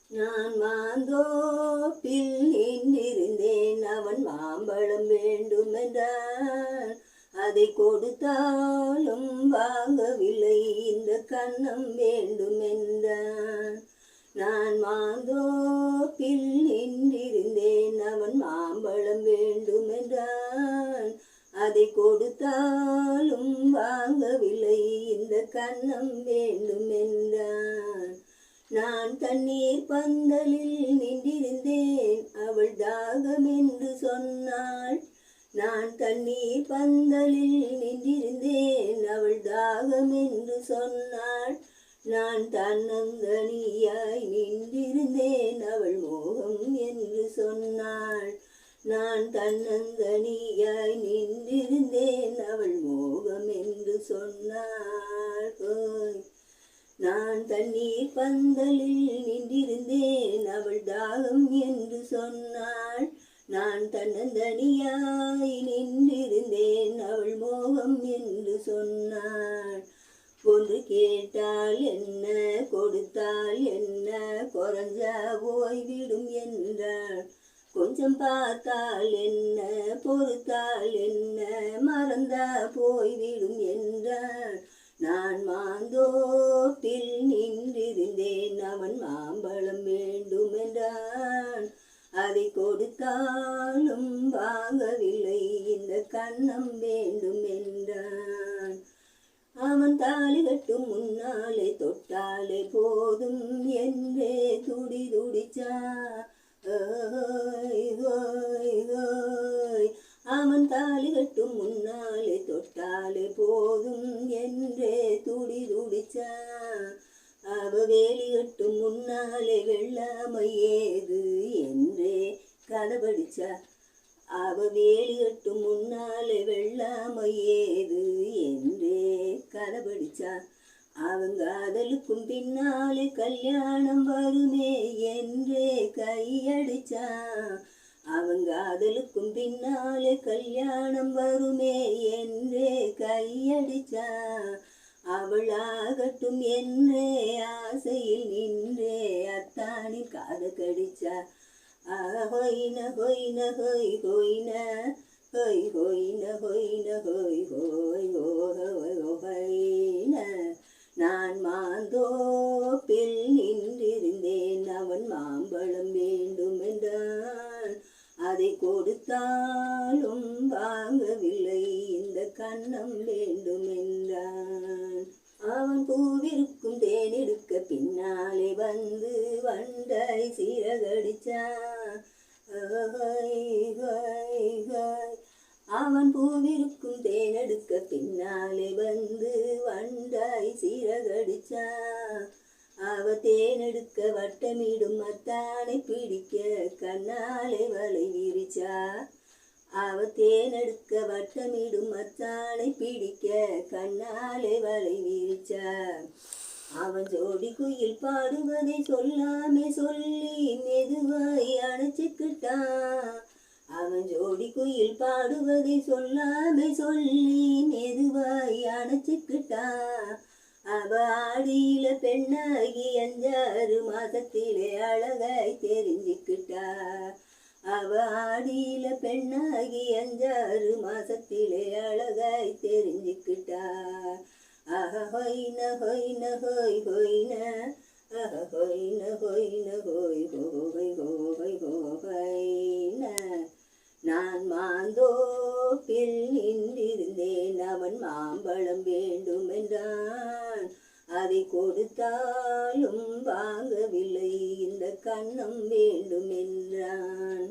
நான் மாந்தோப்பில் நின்றிருந்தேன், அவன் மாம்பழம் வேண்டுமென்றான். அதை கொடுத்தாலும் வாங்கவில்லை, இந்த கன்னம் வேண்டுமென்றான். நான் மாந்தோப்பில் நின்றிருந்தேன், அவன் மாம்பழம் வேண்டுமென்றான். அதை கொடுத்தாலும் வாங்கவில்லை, இந்த கன்னம் வேண்டுமென்றான். நான் தண்ணீர் பந்தலில் நின்றிருந்தேன், அவள் தாகம் என்று சொன்னாள். நான் தண்ணீர் பந்தலில் நின்றிருந்தேன், அவள் தாகம் என்று சொன்னாள். நான் தன்னந்தனியாய் நின்றிருந்தேன், அவள் மோகம் என்று சொன்னாள். நான் தன்னந்தனியாய் நின்றிருந்தேன், அவள் மோகம் என்று சொன்னாள். நான் தண்ணீர் பந்தலில் நின்றிருந்தேன், அவள் தாகம் என்று சொன்னாள். நான் தன்னந்தனியாய் நின்றிருந்தேன், அவள் மோகம் என்று சொன்னாள். ஒன்று கேட்டால் என்ன, கொடுத்தால் என்ன, குறைஞ்சா போய்விடும் என்றாள். கொஞ்சம் பார்த்தால் என்ன, பொறுத்தால் என்ன, மறந்தா போய்விடும் என்றாள். நான் மாந்தோப்பில் நின்றிருந்தேன், அவன் மாம்பழம் வேண்டுமென்றான். அதை கொடுத்தாலும் வாங்கவில்லை, இந்த கன்னம் வேண்டுமென்றான். அவன் தாலி கட்டும் முன்னாலே தொட்டாலே போதும் என்றே துடி துடிச்சான். அவன் தாலி கட்டும் முன்னாலே தொட்டாலே போதும் என்றே துடி துடிச்சான். அவ வேலி கட்டும் முன்னாலே வெள்ளாமை ஏது என்றே கதபடிச்சா. அவ வேலி கட்டும் முன்னாலே வெள்ளாமை ஏது என்றே கதபடிச்சா. அவங்க காதலுக்கும் பின்னாலே கல்யாணம் வருமே என்றே கையடிச்சான். அவங்க காதலுக்கும் பின்னாலே கல்யாணம் வருமே என்றே கையடிச்சான். அவளாகட்டும் என்றே ஆசையில் நின்றே அத்தானி காத கடிச்சா. ஹொய்ன ஹொய்ன ஹொய் ஹொய்ன ஹொய் ஹொய்ன ஹொய்ன ஹொய் ஹோய் ஹொய்ன. நான் மாந்தோப்பில் நின்றிருந்தேன், அவன் மாம்பழம் வேண்டுமென்றான். அதை கொடுத்தாலும் வாங்கவில்லை, இந்த கன்னம் வேண்டுமென்றான். அவன் பூவிருக்கும் தேனெடுக்க பின்னாலே வந்து வண்டாய் சீரகடிச்சான். அவன் பூவிருக்கும் தேனெடுக்க பின்னாலே வந்து வண்டாய் சீரகடிச்சான். அவ தேனெடுக்க வட்டமிடும் அத்தானை பிடிக்க கண்ணாலே வலை விரிச்சா. அவ தேனெடுக்க வட்டமிடும் அத்தானை பிடிக்க கண்ணாலே வலை விரிச்சா. அவன் ஜோடி குயில் பாடுவதை சொல்லாமே சொல்லி மெதுவாய் அணைச்சிக்கிட்டான். அவன் ஜோடி குயில் பாடுவதை சொல்லாமே சொல்லி மெதுவாய் அணைச்சிக்கிட்டான். அவ ஆடியில பெண்ணாகி 5-6 மாசத்திலே அழகாய் தெரிஞ்சுக்கிட்டா. அவ ஆடியில பெண்ணாகி 5-6 மாசத்திலே அழகாய் தெரிஞ்சுக்கிட்டா. ஹொய்ன ஹொய்ன ஹொய் ஹொய்ன ஹொய்ன ஹொய்ன ஹொய் ஹோய் ஹோய் ஹோய்ன. நான் மாந்தோப்பில் நின்றிருந்தேன், அவன் மாம்பழம் வேண்டுமென்றான். அதை கொடுத்தாலும் வாங்கவில்லை, இந்த கன்னம் வேண்டுமென்றான்.